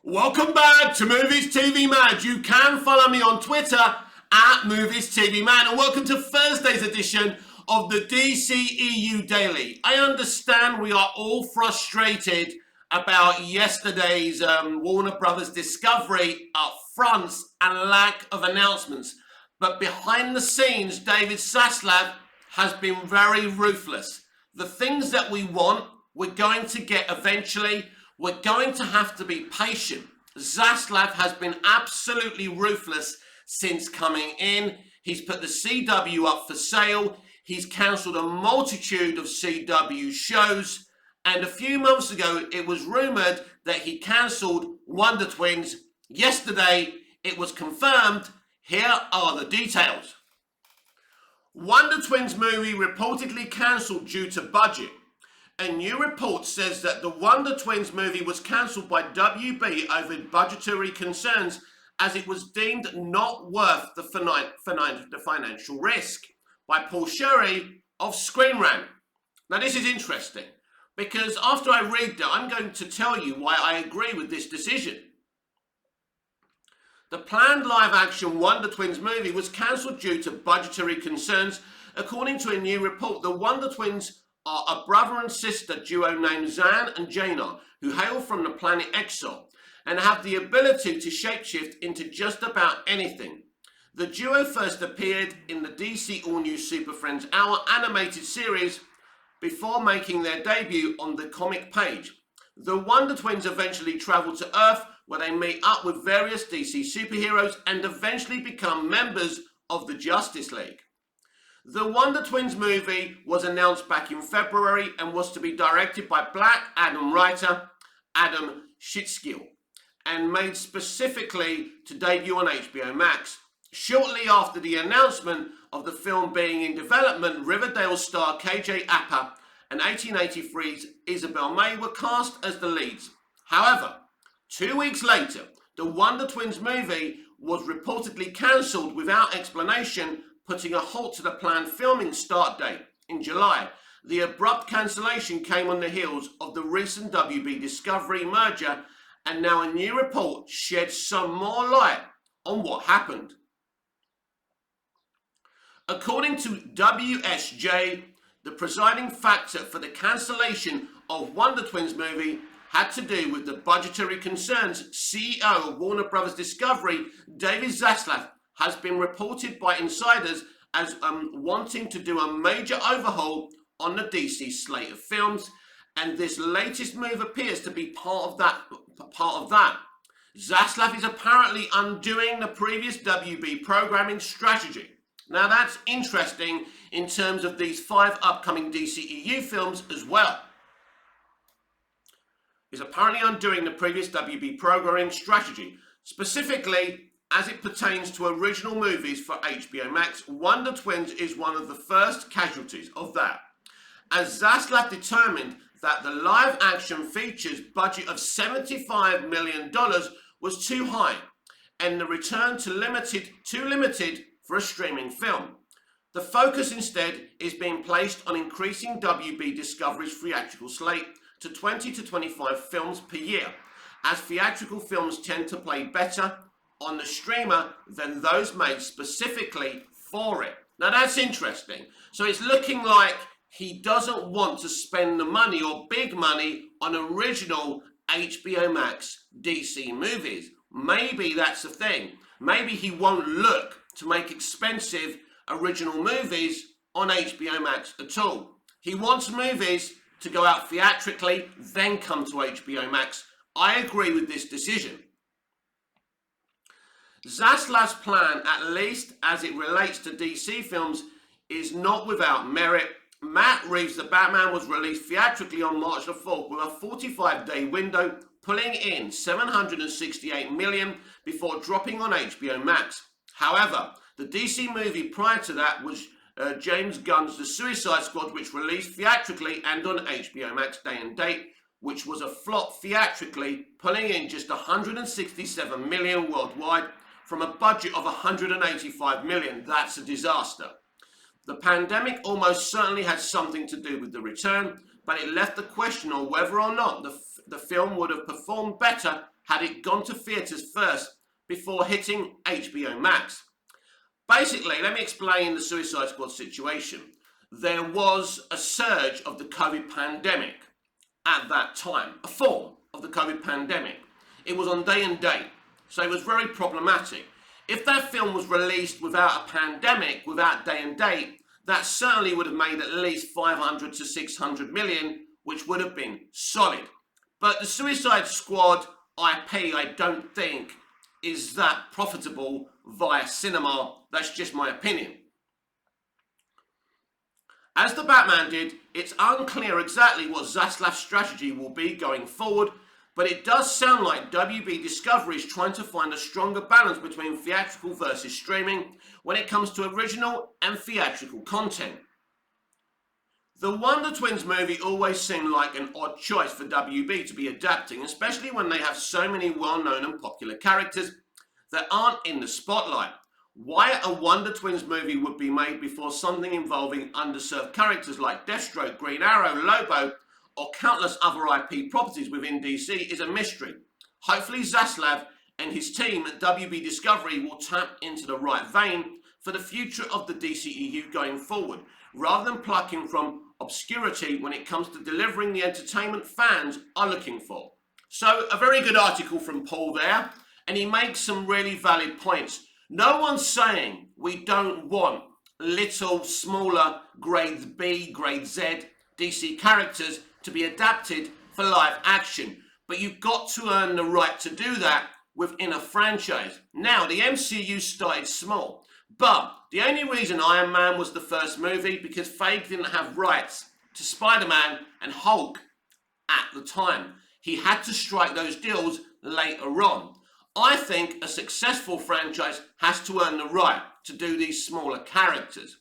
Welcome back to Movies TV Mad. You can follow me on Twitter at Movies TV Mad, and welcome to Thursday's edition of the dceu Daily. I understand we are all frustrated about yesterday's Warner Brothers Discovery upfronts and lack of announcements, but behind the scenes, David Saslav has been very ruthless. The things that we want, we're going to get eventually. We're going to have to be patient. Zaslav has been absolutely ruthless since coming in. He's put the CW up for sale. He's cancelled a multitude of CW shows. And a few months ago, it was rumoured that he cancelled Wonder Twins. Yesterday, it was confirmed. Here are the details. Wonder Twins movie reportedly cancelled due to budget. A new report says that the Wonder Twins movie was cancelled by WB over budgetary concerns, as it was deemed not worth the financial risk, by Paul Sherry of Screen Rant. Now this is interesting, because after I read that, I'm going to tell you why I agree with this decision. The planned live-action Wonder Twins movie was cancelled due to budgetary concerns. According to a new report, the Wonder Twins are a brother and sister duo named Zan and Jaina, who hail from the planet Exo and have the ability to shapeshift into just about anything. The duo first appeared in the DC All-New Super Friends Hour animated series before making their debut on the comic page. The Wonder Twins eventually travel to Earth, where they meet up with various DC superheroes and eventually become members of the Justice League. The Wonder Twins movie was announced back in February and was to be directed by Black Adam writer Adam Shitskill and made specifically to debut on HBO Max. Shortly after the announcement of the film being in development, Riverdale star KJ Apa and 1883's Isabel May were cast as the leads. However, 2 weeks later, the Wonder Twins movie was reportedly cancelled without explanation, putting a halt to the planned filming start date in July. The abrupt cancellation came on the heels of the recent WB Discovery merger, and now a new report sheds some more light on what happened. According to WSJ, the presiding factor for the cancellation of Wonder Twins movie had to do with the budgetary concerns. CEO of Warner Brothers Discovery, David Zaslav, has been reported by insiders as wanting to do a major overhaul on the DC slate of films, and this latest move appears to be part of that. Zaslav is apparently undoing the previous WB programming strategy. Now that's interesting in terms of these 5 upcoming DCEU films as well. He's apparently undoing the previous WB programming strategy, specifically as it pertains to original movies for HBO Max. Wonder Twins is one of the first casualties of that, as Zaslav determined that the live-action features budget of $75 million was too high, and the return too limited for a streaming film. The focus instead is being placed on increasing WB Discovery's theatrical slate to 20 to 25 films per year, as theatrical films tend to play better on the streamer than those made specifically for it. Now that's interesting. So it's looking like he doesn't want to spend the money or big money on original HBO Max DC movies. Maybe that's the thing. Maybe he won't look to make expensive original movies on HBO Max at all. He wants movies to go out theatrically, then come to HBO Max. I agree with this decision. Zaslav's plan, at least as it relates to DC films, is not without merit. Matt Reeves' The Batman was released theatrically on March the 4th with a 45-day window, pulling in $768 million before dropping on HBO Max. However, the DC movie prior to that was James Gunn's The Suicide Squad, which released theatrically and on HBO Max day and date, which was a flop theatrically, pulling in just $167 million worldwide from a budget of $185 million. That's a disaster. The pandemic almost certainly had something to do with the return, but it left the question on whether or not the film would have performed better had it gone to theatres first before hitting HBO Max. Basically, let me explain the Suicide Squad situation. There was a surge of the COVID pandemic at that time, a form of the COVID pandemic. It was on day and date, so it was very problematic. If that film was released without a pandemic, without day and date, that certainly would have made at least 500 to 600 million, which would have been solid. But the Suicide Squad IP, I don't think, is that profitable via cinema. That's just my opinion. As the Batman did, it's unclear exactly what Zaslav's strategy will be going forward, but it does sound like WB Discovery is trying to find a stronger balance between theatrical versus streaming when it comes to original and theatrical content. The Wonder Twins movie always seemed like an odd choice for WB to be adapting, especially when they have so many well-known and popular characters that aren't in the spotlight. Why a Wonder Twins movie would be made before something involving underserved characters like Deathstroke, Green Arrow, Lobo, or countless other IP properties within DC is a mystery. Hopefully Zaslav and his team at WB Discovery will tap into the right vein for the future of the DCEU going forward, rather than plucking from obscurity when it comes to delivering the entertainment fans are looking for. So a very good article from Paul there, and he makes some really valid points. No one's saying we don't want little, smaller, grade B, grade Z DC characters to be adapted for live action. But you've got to earn the right to do that within a franchise. Now, the MCU started small, but the only reason Iron Man was the first movie because Feige didn't have rights to Spider-Man and Hulk at the time. He had to strike those deals later on. I think a successful franchise has to earn the right to do these smaller characters.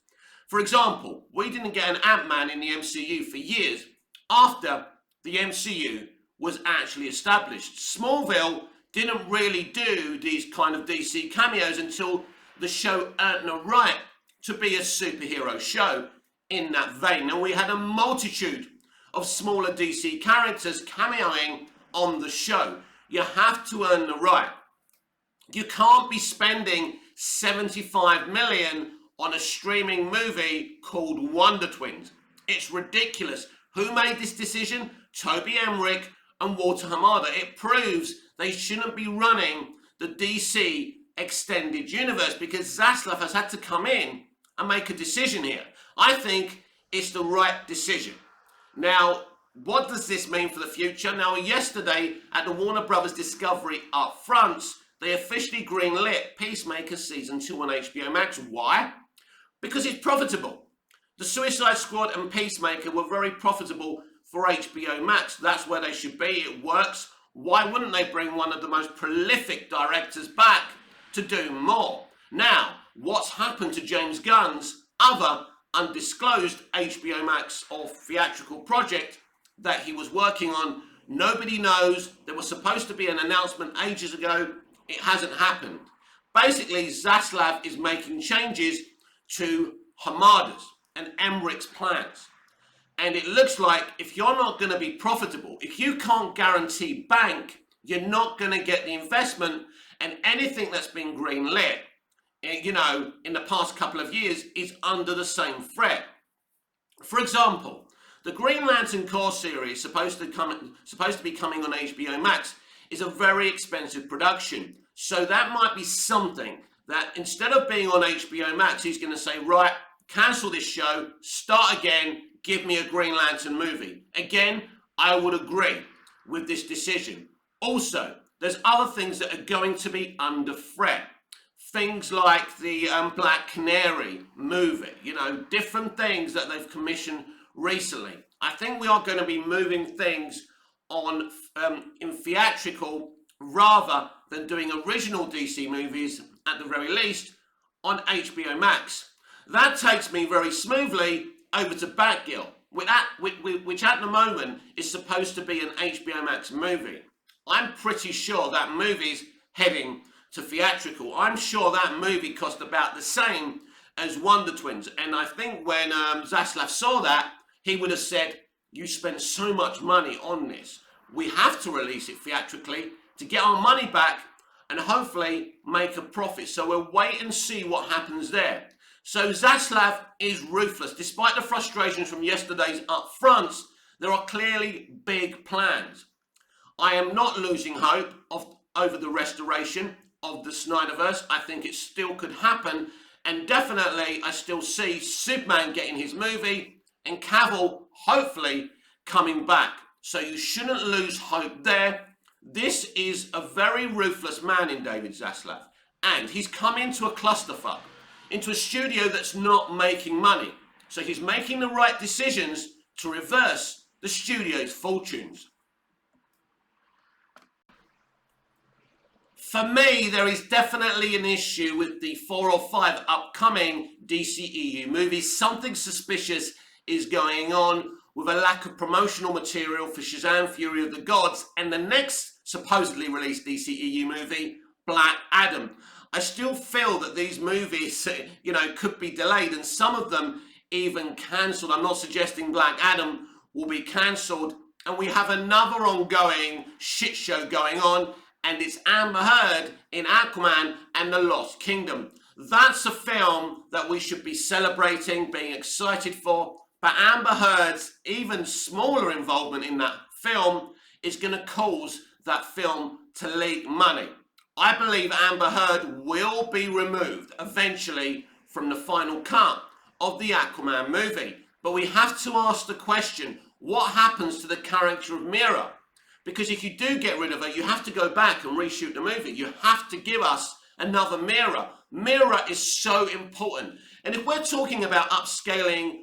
For example, we didn't get an Ant-Man in the MCU for years after the MCU was actually established. Smallville didn't really do these kind of DC cameos until the show earned the right to be a superhero show in that vein. And we had a multitude of smaller DC characters cameoing on the show. You have to earn the right. You can't be spending 75 million on a streaming movie called Wonder Twins. It's ridiculous. Who made this decision? Toby Emmerich and Walter Hamada. It proves they shouldn't be running the DC extended universe because Zaslav has had to come in and make a decision here. I think it's the right decision. Now, what does this mean for the future? Now, yesterday at the Warner Brothers Discovery up front, they officially greenlit Peacemaker Season 2 on HBO Max. Why? Because it's profitable. The Suicide Squad and Peacemaker were very profitable for HBO Max. That's where they should be. It works. Why wouldn't they bring one of the most prolific directors back to do more? Now, what's happened to James Gunn's other undisclosed HBO Max or theatrical project that he was working on? Nobody knows. There was supposed to be an announcement ages ago. It hasn't happened. Basically, Zaslav is making changes to Hamada's and Emmerich's plans. And it looks like if you're not going to be profitable, if you can't guarantee bank, you're not going to get the investment, and anything that's been greenlit, you know, in the past couple of years is under the same threat. For example, the Green Lantern Corps series supposed to be coming on HBO Max is a very expensive production. So that might be something that instead of being on HBO Max, he's going to say, right, cancel this show, start again, give me a Green Lantern movie. Again, I would agree with this decision. Also, there's other things that are going to be under threat. Things like the Black Canary movie, you know, different things that they've commissioned recently. I think we are going to be moving things on in theatrical rather than doing original DC movies, at the very least, on HBO Max. That takes me very smoothly over to Batgirl, which at the moment is supposed to be an HBO Max movie. I'm pretty sure that movie's heading to theatrical. I'm sure that movie cost about the same as Wonder Twins, and I think when Zaslav saw that, he would have said, you spent so much money on this, we have to release it theatrically to get our money back and hopefully make a profit. So we'll wait and see what happens there. So Zaslav is ruthless. Despite the frustrations from yesterday's upfronts, there are clearly big plans. I am not losing hope over the restoration of the Snyderverse. I think it still could happen. And definitely, I still see Superman getting his movie and Cavill hopefully coming back. So you shouldn't lose hope there. This is a very ruthless man in David Zaslav. And he's come into a clusterfuck, into a studio that's not making money. So he's making the right decisions to reverse the studio's fortunes. For me, there is definitely an issue with the 4 or 5 upcoming DCEU movies. Something suspicious is going on with a lack of promotional material for Shazam! Fury of the Gods and the next supposedly released DCEU movie, Black Adam. I still feel that these movies, could be delayed and some of them even cancelled. I'm not suggesting Black Adam will be cancelled. And we have another ongoing shit show going on, and it's Amber Heard in Aquaman and the Lost Kingdom. That's a film that we should be celebrating, being excited for, but Amber Heard's even smaller involvement in that film is going to cause that film to leak money. I believe Amber Heard will be removed eventually from the final cut of the Aquaman movie. But we have to ask the question, what happens to the character of Mira? Because if you do get rid of her, you have to go back and reshoot the movie. You have to give us another Mira. Mira is so important. And if we're talking about upscaling,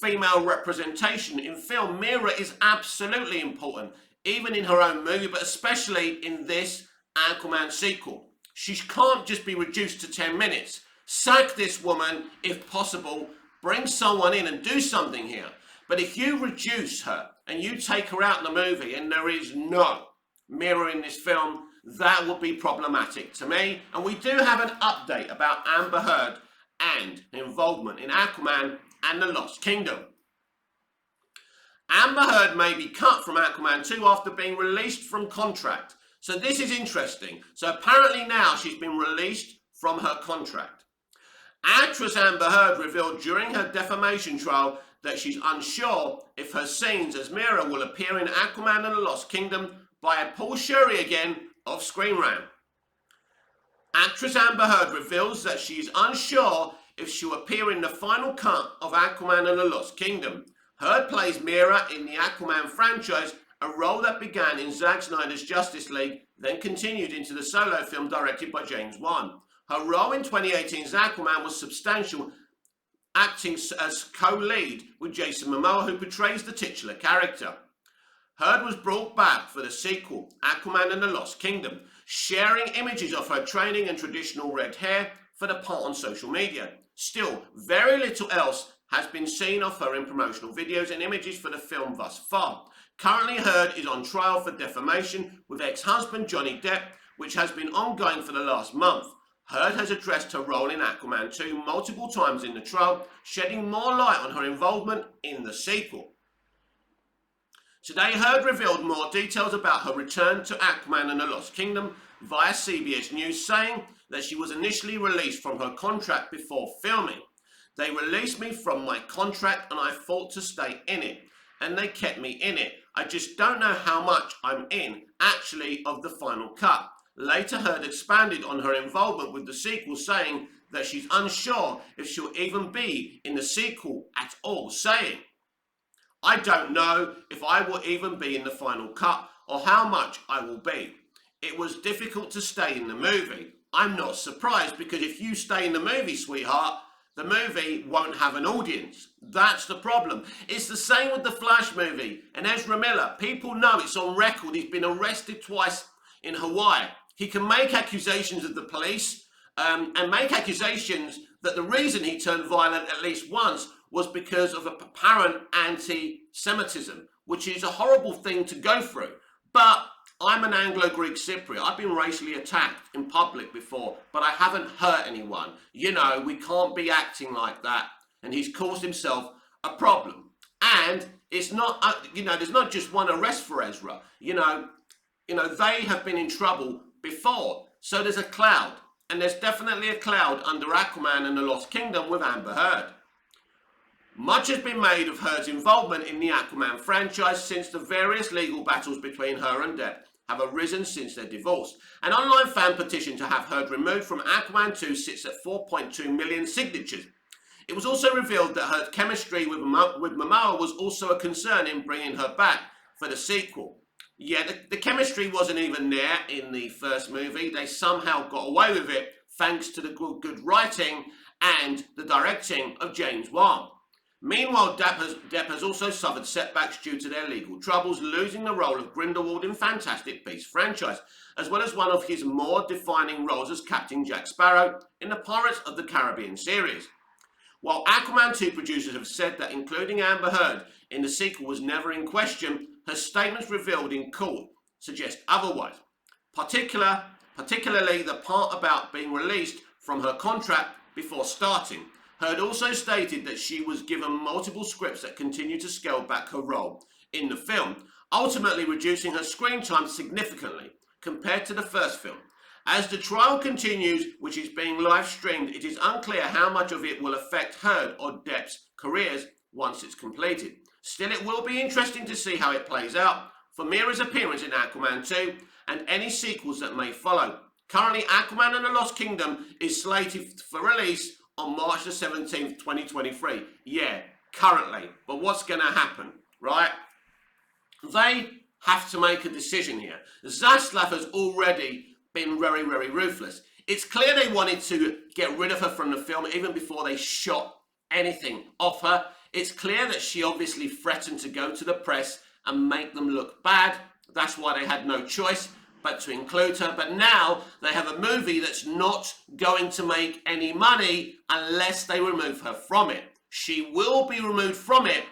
female representation in film, Mira is absolutely important, even in her own movie, but especially in this Aquaman sequel. She can't just be reduced to 10 minutes. Sack this woman if possible. Bring someone in and do something here. But if you reduce her and you take her out in the movie and there is no Mira in this film, that would be problematic to me. And we do have an update about Amber Heard and involvement in Aquaman and the Lost Kingdom. Amber Heard may be cut from Aquaman 2 after being released from contract. So this is interesting. So apparently now she's been released from her contract. Actress Amber Heard revealed during her defamation trial that she's unsure if her scenes as Mira will appear in Aquaman and the Lost Kingdom by Paul Shuri again of Screen Rant. Actress Amber Heard reveals that she is unsure if she'll appear in the final cut of Aquaman and the Lost Kingdom. Heard plays Mira in the Aquaman franchise, a role that began in Zack Snyder's Justice League, then continued into the solo film directed by James Wan. Her role in 2018's Aquaman was substantial, acting as co-lead with Jason Momoa, who portrays the titular character. Heard was brought back for the sequel, Aquaman and the Lost Kingdom, sharing images of her training and traditional red hair for the part on social media. Still, very little else has been seen of her in promotional videos and images for the film thus far. Currently, Heard is on trial for defamation with ex-husband Johnny Depp, which has been ongoing for the last month. Heard has addressed her role in Aquaman 2 multiple times in the trial, shedding more light on her involvement in the sequel. Today, Heard revealed more details about her return to Aquaman and the Lost Kingdom via CBS News, saying that she was initially released from her contract before filming. They released me from my contract and I fought to stay in it, and they kept me in it. I just don't know how much I'm in, actually, of the final cut. Later, Heard expanded on her involvement with the sequel, saying that she's unsure if she'll even be in the sequel at all, saying, I don't know if I will even be in the final cut or how much I will be. It was difficult to stay in the movie. I'm not surprised, because if you stay in the movie, sweetheart, the movie won't have an audience. That's the problem. It's the same with the Flash movie and Ezra Miller. People know, it's on record, he's been arrested twice in Hawaii. He can make accusations of the police and make accusations that the reason he turned violent at least once was because of apparent anti-Semitism, which is a horrible thing to go through. But I'm an Anglo-Greek Cypriot. I've been racially attacked in public before, but I haven't hurt anyone. We can't be acting like that. And he's caused himself a problem. And it's not, there's not just one arrest for Ezra. they have been in trouble before. So there's a cloud, and there's definitely a cloud under Aquaman and the Lost Kingdom with Amber Heard. Much has been made of Heard's involvement in the Aquaman franchise since the various legal battles between her and Depp have arisen since their divorce. An online fan petition to have Heard removed from Aquaman 2 sits at 4.2 million signatures. It was also revealed that Heard's chemistry with Momoa was also a concern in bringing her back for the sequel. Yeah, the chemistry wasn't even there in the first movie. They somehow got away with it thanks to the good writing and the directing of James Wan. Meanwhile, Depp has also suffered setbacks due to their legal troubles, losing the role of Grindelwald in Fantastic Beasts franchise, as well as one of his more defining roles as Captain Jack Sparrow in the Pirates of the Caribbean series. While Aquaman 2 producers have said that including Amber Heard in the sequel was never in question, her statements revealed in court suggest otherwise, particularly the part about being released from her contract before starting. Heard also stated that she was given multiple scripts that continue to scale back her role in the film, ultimately reducing her screen time significantly compared to the first film. As the trial continues, which is being live streamed, it is unclear how much of it will affect Heard or Depp's careers once it's completed. Still, it will be interesting to see how it plays out for Mira's appearance in Aquaman 2 and any sequels that may follow. Currently, Aquaman and the Lost Kingdom is slated for release on March the 17th, 2023. Yeah, currently. But what's going to happen, right? They have to make a decision here. Zaslav has already been very, very ruthless. It's clear they wanted to get rid of her from the film even before they shot anything off her. It's clear that she obviously threatened to go to the press and make them look bad. That's why they had no choice but to include her. But now they have a movie that's not going to make any money unless they remove her from it. She will be removed from it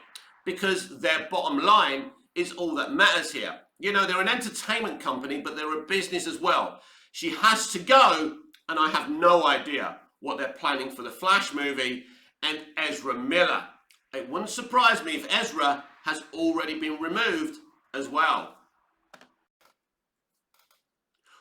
because their bottom line is all that matters here. They're an entertainment company, but they're a business as well. She has to go, and I have no idea what they're planning for the Flash movie and Ezra Miller. It wouldn't surprise me if Ezra has already been removed as well.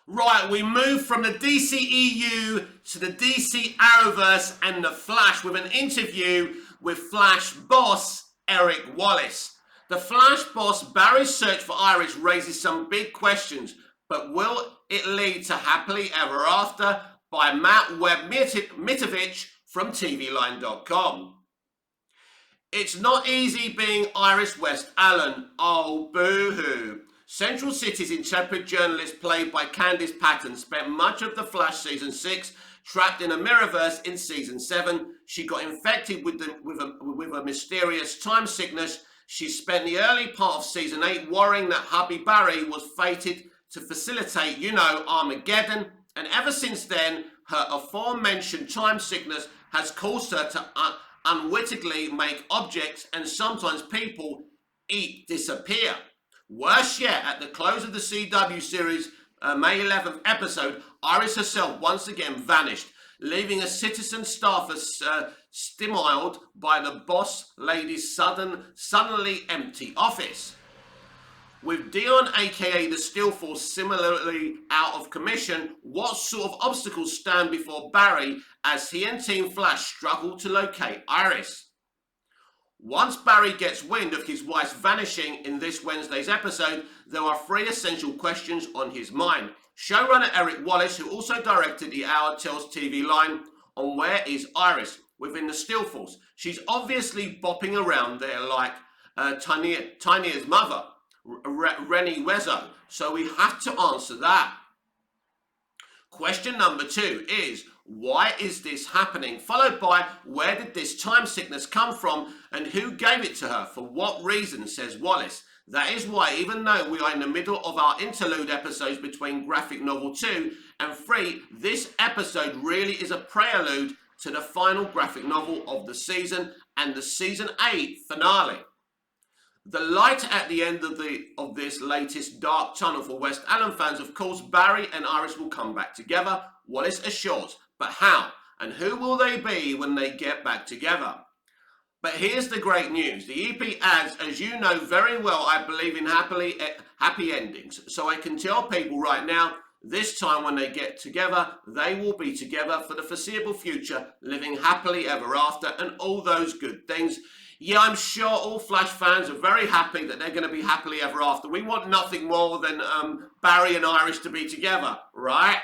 Right, we move from the DCEU to the DC Arrowverse and the Flash with an interview with Flash boss Eric Wallace. The Flash boss Barry's search for Iris raises some big questions, but will it lead to Happily Ever After by Matt Webb-Mitovich from TVLine.com. It's not easy being Iris West Allen. Oh, boo-hoo. Central City's intrepid journalist played by Candice Patton spent much of The Flash Season 6 trapped in a mirrorverse in Season 7. She got infected with a mysterious time sickness. She spent the early part of Season 8 worrying that hubby Barry was fated to facilitate, Armageddon. And ever since then, her aforementioned time sickness has caused her to unwittingly make objects and sometimes people disappear. Worse yet, at the close of the CW series May 11th episode, Iris herself once again vanished, leaving a citizen staffer stymied by the boss lady's suddenly empty office. With Dion aka the Steel Force similarly out of commission, what sort of obstacles stand before Barry as he and Team Flash struggle to locate Iris? Once Barry gets wind of his wife's vanishing in this Wednesday's episode, there are 3 essential questions on his mind. Showrunner Eric Wallace, who also directed the hour, tells TV Line on where is Iris within the Steel Force. She's obviously bopping around there like Tanya's mother, Rennie Wezzo, so we have to answer that. Question number 2 is, why is this happening? Followed by, where did this time sickness come from and who gave it to her? For what reason, says Wallace. That is why, even though we are in the middle of our interlude episodes between graphic novel 2 and 3, this episode really is a prelude to the final graphic novel of the season and the Season 8 finale. The light at the end of this latest dark tunnel for West Allen fans, of course, Barry and Iris will come back together, Wallace assures. But how? And who will they be when they get back together? But here's the great news. The EP adds, as you know very well, I believe in happy endings. So I can tell people right now, this time when they get together, they will be together for the foreseeable future, living happily ever after and all those good things. Yeah, I'm sure all Flash fans are very happy that they're going to be happily ever after. We want nothing more than Barry and Iris to be together, right?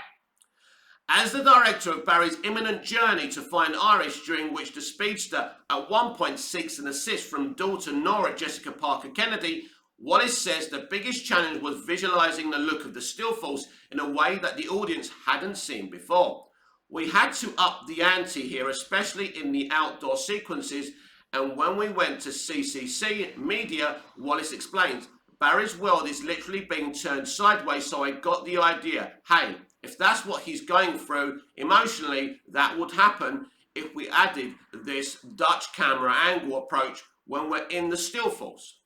As the director of Barry's imminent journey to find Iris, during which the speedster at one point seeks an assist from daughter Nora Jessica Parker Kennedy, Wallace says the biggest challenge was visualizing the look of the still force in a way that the audience hadn't seen before. We had to up the ante here, especially in the outdoor sequences, and when we went to CCC Media, Wallace explains, Barry's world is literally being turned sideways, so I got the idea, hey, if that's what he's going through emotionally, that would happen if we added this Dutch camera angle approach when we're in the still force.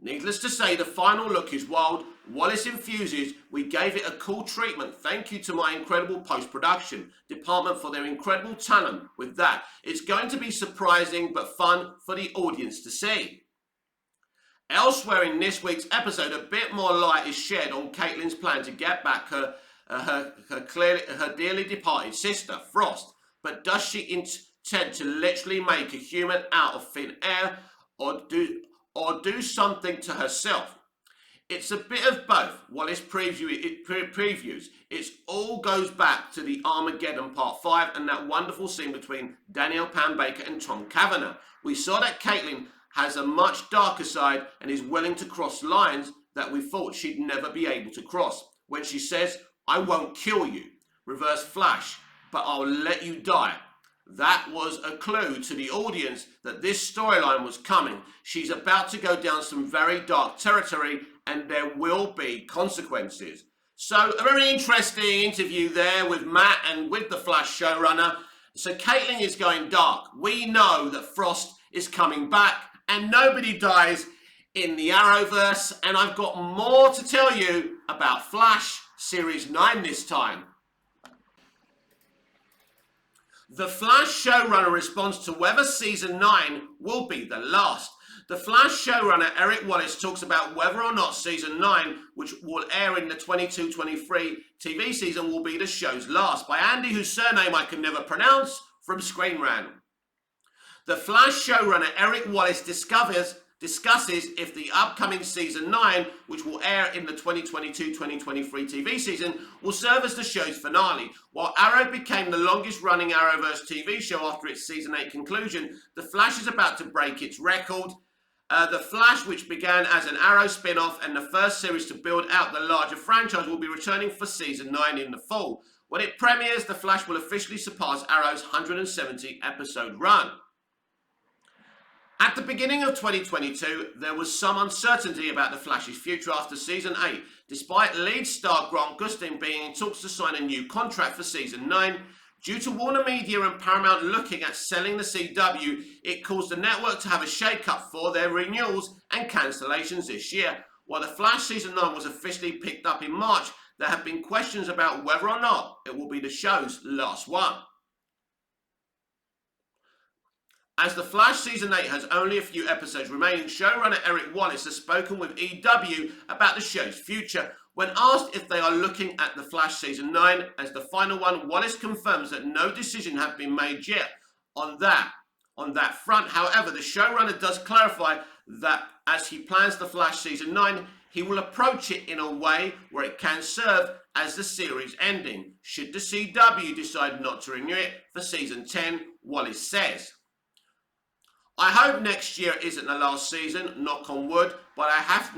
Needless to say, the final look is wild. Wallace infuses, we gave it a cool treatment. Thank you to my incredible post-production department for their incredible talent with that. It's going to be surprising but fun for the audience to see. Elsewhere in this week's episode, a bit more light is shed on Caitlyn's plan to get back her dearly departed sister, Frost. But does she intend to literally make a human out of thin air or do something to herself? It's a bit of both. Wallace previews. It all goes back to the Armageddon Part 5 and that wonderful scene between Danielle Panabaker and Tom Cavanagh. We saw that Caitlyn has a much darker side and is willing to cross lines that we thought she'd never be able to cross. When she says, I won't kill you, reverse Flash, but I'll let you die. That was a clue to the audience that this storyline was coming. She's about to go down some very dark territory and there will be consequences. So a very interesting interview there with Matt and with the Flash showrunner. So Caitlyn is going dark. We know that Frost is coming back and nobody dies in the Arrowverse. And I've got more to tell you about Flash Series 9 this time. The Flash showrunner responds to whether Season 9 will be the last. The Flash showrunner Eric Wallace talks about whether or not Season 9, which will air in the 22-23 TV season, will be the show's last, by Andy, whose surname I can never pronounce, from Screen Rant. The Flash showrunner Eric Wallace discusses if the upcoming Season 9, which will air in the 2022-2023 TV season, will serve as the show's finale. While Arrow became the longest-running Arrowverse TV show after its Season 8 conclusion, The Flash is about to break its record. The Flash, which began as an Arrow spin-off and the first series to build out the larger franchise, will be returning for Season 9 in the fall. When it premieres, The Flash will officially surpass Arrow's 170-episode run. At the beginning of 2022, there was some uncertainty about The Flash's future after Season 8, despite lead star Grant Gustin being in talks to sign a new contract for Season 9. Due to Warner Media and Paramount looking at selling the CW, it caused the network to have a shake-up for their renewals and cancellations this year. While The Flash Season 9 was officially picked up in March, there have been questions about whether or not it will be the show's last one. As The Flash Season 8 has only a few episodes remaining, showrunner Eric Wallace has spoken with EW about the show's future. When asked if they are looking at The Flash Season 9 as the final one, Wallace confirms that no decision has been made yet on that front. However, the showrunner does clarify that as he plans The Flash Season 9, he will approach it in a way where it can serve as the series ending, should the CW decide not to renew it for Season 10, Wallace says. I hope next year isn't the last season, knock on wood, but I have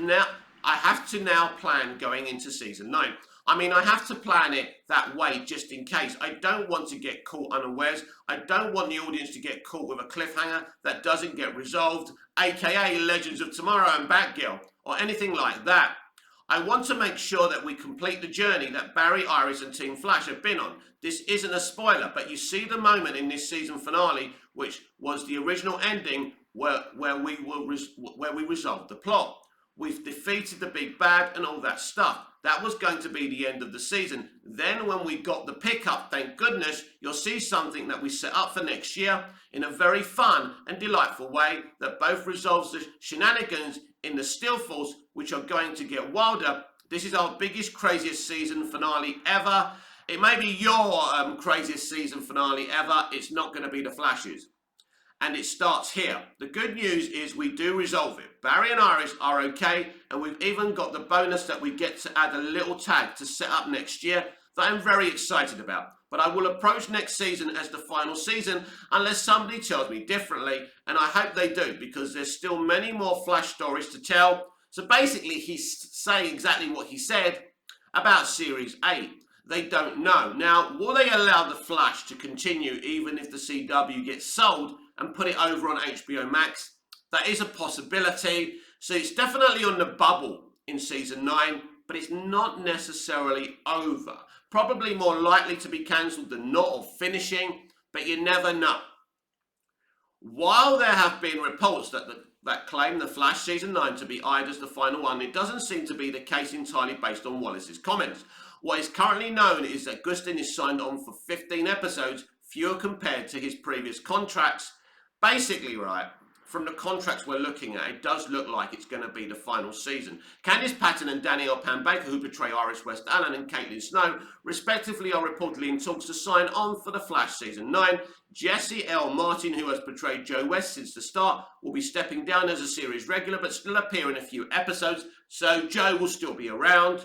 to now plan going into Season 9. I mean, I have to plan it that way just in case. I don't want to get caught unawares. I don't want the audience to get caught with a cliffhanger that doesn't get resolved, aka Legends of Tomorrow and Batgirl, or anything like that. I want to make sure that we complete the journey that Barry, Iris and Team Flash have been on. This isn't a spoiler, but you see the moment in this season finale, which was the original ending where we resolved the plot. we've defeated the big bad and all that stuff. That was going to be the end of the season. Then when we got the pickup, thank goodness, you'll see something that we set up for next year in a very fun and delightful way that both resolves the shenanigans in the Steel Force, which are going to get wilder. This is our biggest, craziest season finale ever. It may be your craziest season finale ever. It's not going to be the Flash's. And it starts here. The good news is we do resolve it. Barry and Iris are okay, and we've even got the bonus that we get to add a little tag to set up next year that I'm very excited about. But I will approach next season as the final season unless somebody tells me differently, and I hope they do, because there's still many more Flash stories to tell. So basically he's saying exactly what he said about Series 8. They don't know. Now, will they allow the Flash to continue even if the CW gets sold and put it over on HBO Max? That is a possibility. So it's definitely on the bubble in season 9, but it's not necessarily over. Probably more likely to be cancelled than not, or finishing, but you never know. While there have been reports that claim the Flash season 9 to be eyed as the final one, it doesn't seem to be the case entirely based on Wallace's comments. What is currently known is that Gustin is signed on for 15 episodes, fewer compared to his previous contracts. Basically, right, from the contracts we're looking at, it does look like it's going to be the final season. Candice Patton and Danielle Pan-Baker, who portray Iris West Allen and Caitlin Snow, respectively, are reportedly in talks to sign on for the Flash season 9. Jesse L. Martin, who has portrayed Joe West since the start, will be stepping down as a series regular, but still appear in a few episodes, so Joe will still be around.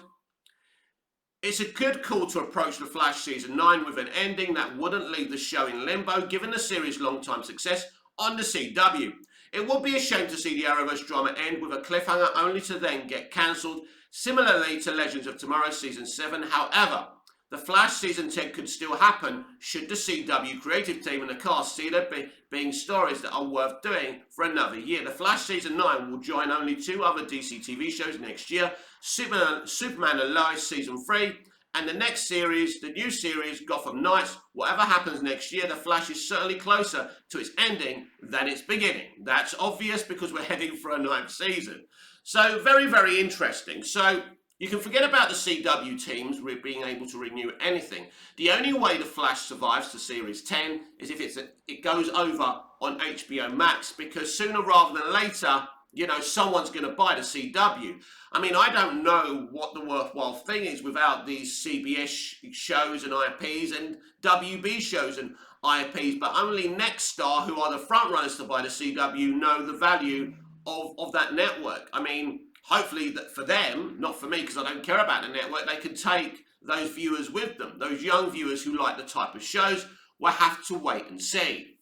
It's a good call to approach the Flash season 9 with an ending that wouldn't leave the show in limbo, given the series' long-time success on the CW. It would be a shame to see the Arrowverse drama end with a cliffhanger only to then get cancelled, similarly to Legends of Tomorrow season 7. However, the Flash season 10 could still happen should the CW creative team and the cast see there being stories that are worth doing for another year. The Flash season 9 will join only 2 other DC TV shows next year, Superman and Lois season 3, and the next series, the new series, Gotham Knights. Whatever happens next year, The Flash is certainly closer to its ending than its beginning. That's obvious because we're heading for a 9th season. So very, very interesting. So you can forget about the CW teams being able to renew anything. The only way The Flash survives to Series 10 is if it goes over on HBO Max, because sooner rather than later, you know, someone's going to buy the CW. I mean, I don't know what the worthwhile thing is without these CBS shows and IPs and WB shows and IPs, but only Nexstar, who are the front runners to buy the CW, know the value of that network. I mean, hopefully that for them, not for me because I don't care about the network, they can take those viewers with them. Those young viewers who like the type of shows will have to wait and see.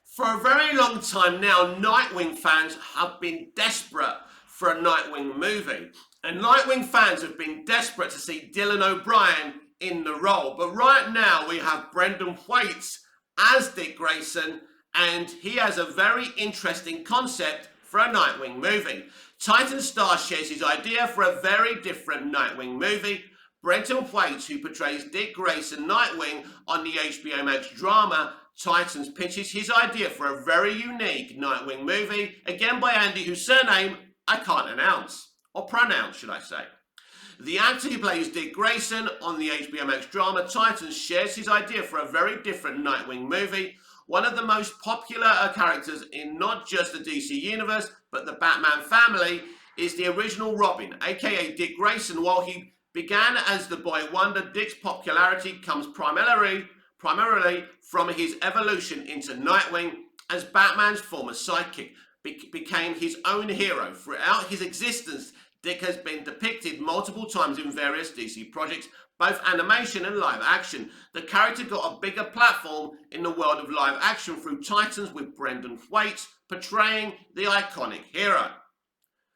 For a very long time now, Nightwing fans have been desperate for a Nightwing movie. And Nightwing fans have been desperate to see Dylan O'Brien in the role. But right now we have Brendan Thwaites as Dick Grayson, and he has a very interesting concept for a Nightwing movie. Titan Star shares his idea for a very different Nightwing movie. Brendan Thwaites, who portrays Dick Grayson Nightwing on the HBO Max drama Titans, pitches his idea for a very unique Nightwing movie, again by Andy, whose surname I can't announce, or pronounce should I say. The actor who plays Dick Grayson on the HBO Max drama Titans shares his idea for a very different Nightwing movie, one of the most popular characters in not just the DC universe, but the Batman family, is the original Robin, aka Dick Grayson. While he began as the boy wonder, Dick's popularity comes primarily from his evolution into Nightwing as Batman's former sidekick, became his own hero. Throughout his existence, Dick has been depicted multiple times in various DC projects, both animation and live action. The character got a bigger platform in the world of live action through Titans, with Brendan Thwaites portraying the iconic hero.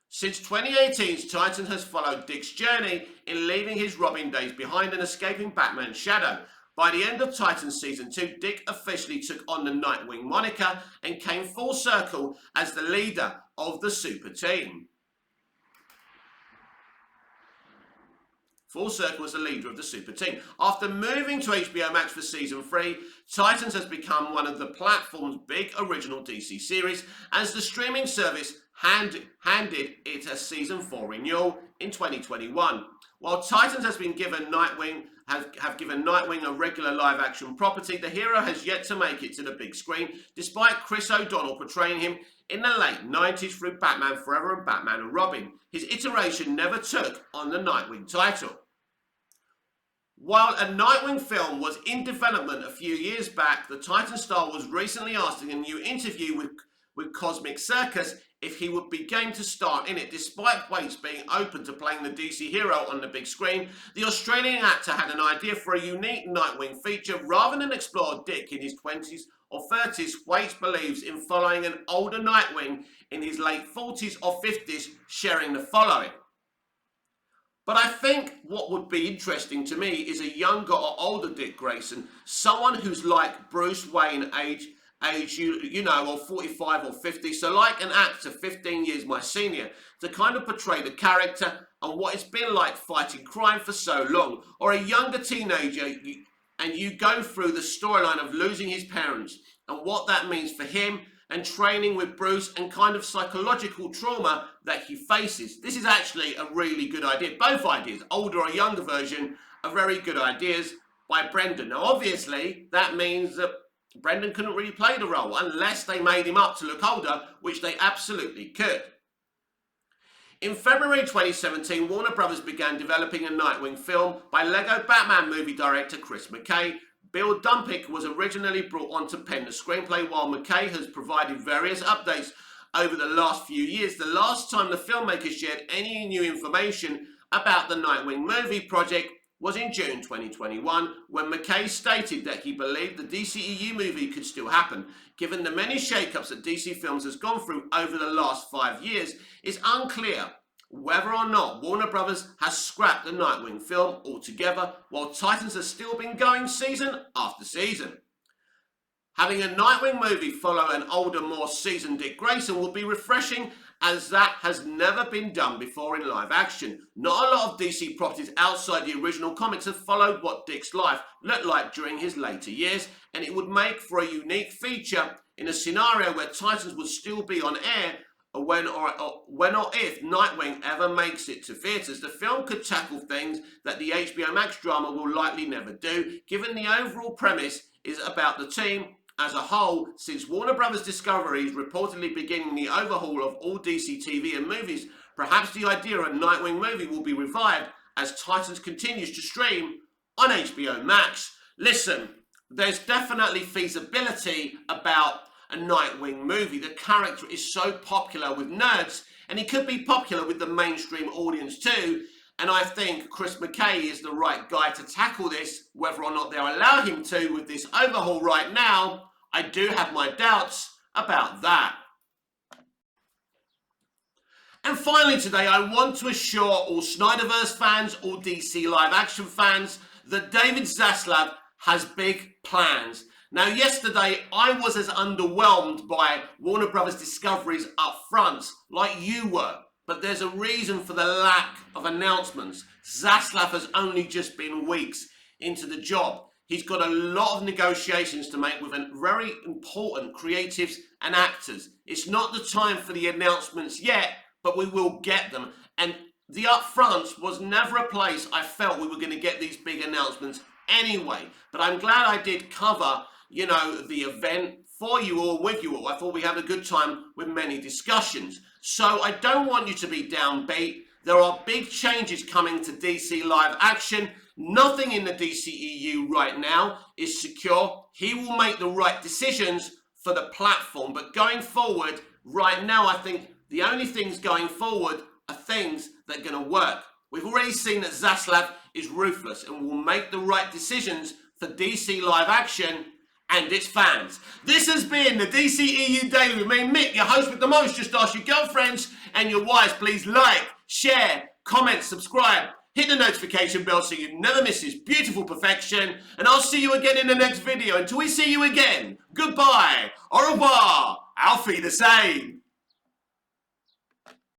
Since 2018, Titans has followed Dick's journey in leaving his Robin days behind and escaping Batman's shadow. By the end of Titans Season 2, Dick officially took on the Nightwing moniker and came full circle as the leader of the super team. Full circle as the leader of the super team. After moving to HBO Max for Season 3, Titans has become one of the platform's big original DC series, as the streaming service handed it a season 4 renewal in 2021. While Titans has been given Nightwing have given Nightwing a regular live-action property, the hero has yet to make it to the big screen, despite Chris O'Donnell portraying him in the late 90s through Batman Forever and Batman and Robin. His iteration never took on the Nightwing title. While a Nightwing film was in development a few years back, the Titan star was recently asked in a new interview with Cosmic Circus if he would be game to star in it. Despite Waits being open to playing the DC hero on the big screen, the Australian actor had an idea for a unique Nightwing feature. Rather than explore Dick in his 20s or 30s, Waits believes in following an older Nightwing in his late 40s or 50s, sharing the following. But I think what would be interesting to me is a younger or older Dick Grayson, someone who's like Bruce Wayne age, or 45 or 50, so like an actor 15 years my senior, to kind of portray the character and what it's been like fighting crime for so long. Or a younger teenager, and you go through the storyline of losing his parents and what that means for him, and training with Bruce and kind of psychological trauma that he faces. This is actually a really good idea. Both ideas, older or younger version, are very good ideas by Brendan. Now obviously that means that Brendan couldn't really play the role unless they made him up to look older, which they absolutely could. In February 2017, Warner Brothers began developing a Nightwing film by Lego Batman movie director Chris McKay. Bill Dumpick was originally brought on to pen the screenplay, while McKay has provided various updates over the last few years. The last time the filmmaker shared any new information about the Nightwing movie project was in June 2021, when McKay stated that he believed the DCEU movie could still happen. Given the many shakeups that DC Films has gone through over the last 5 years, it's unclear whether or not Warner Brothers has scrapped the Nightwing film altogether, while Titans has still been going season after season. Having a Nightwing movie follow an older, more seasoned Dick Grayson will be refreshing, as that has never been done before in live action. Not a lot of DC properties outside the original comics have followed what Dick's life looked like during his later years, and it would make for a unique feature in a scenario where Titans would still be on air when or if Nightwing ever makes it to theatres. The film could tackle things that the HBO Max drama will likely never do, given the overall premise is about the team as a whole. Since Warner Brothers Discovery is reportedly beginning the overhaul of all DC TV and movies, perhaps the idea of a Nightwing movie will be revived as Titans continues to stream on HBO Max. Listen, there's definitely feasibility about a Nightwing movie. The character is so popular with nerds, and he could be popular with the mainstream audience too. And I think Chris McKay is the right guy to tackle this. Whether or not they'll allow him to with this overhaul right now, I do have my doubts about that. And finally today, I want to assure all Snyderverse fans, all DC live action fans, that David Zaslav has big plans. Now yesterday, I was as underwhelmed by Warner Brothers Discovery's upfronts like you were. But there's a reason for the lack of announcements. Zaslav has only just been weeks into the job. He's got a lot of negotiations to make with very important creatives and actors. It's not the time for the announcements yet, but we will get them. And the upfronts was never a place I felt we were going to get these big announcements anyway. But I'm glad I did cover, the event for you all, with you all. I thought we had a good time with many discussions. So I don't want you to be downbeat. There are big changes coming to DC live action. Nothing in the DCEU right now is secure. He will make the right decisions for the platform. But going forward, right now, I think the only things going forward are things that are going to work. We've already seen that Zaslav is ruthless and will make the right decisions for DC live action and its fans. This has been the DCEU Daily with me, Mick, your host with the most. Just ask your girlfriends and your wives, please like, share, comment, subscribe, hit the notification bell so you never miss this beautiful perfection, and I'll see you again in the next video. Until we see you again, goodbye, au revoir, auf Wiedersehen.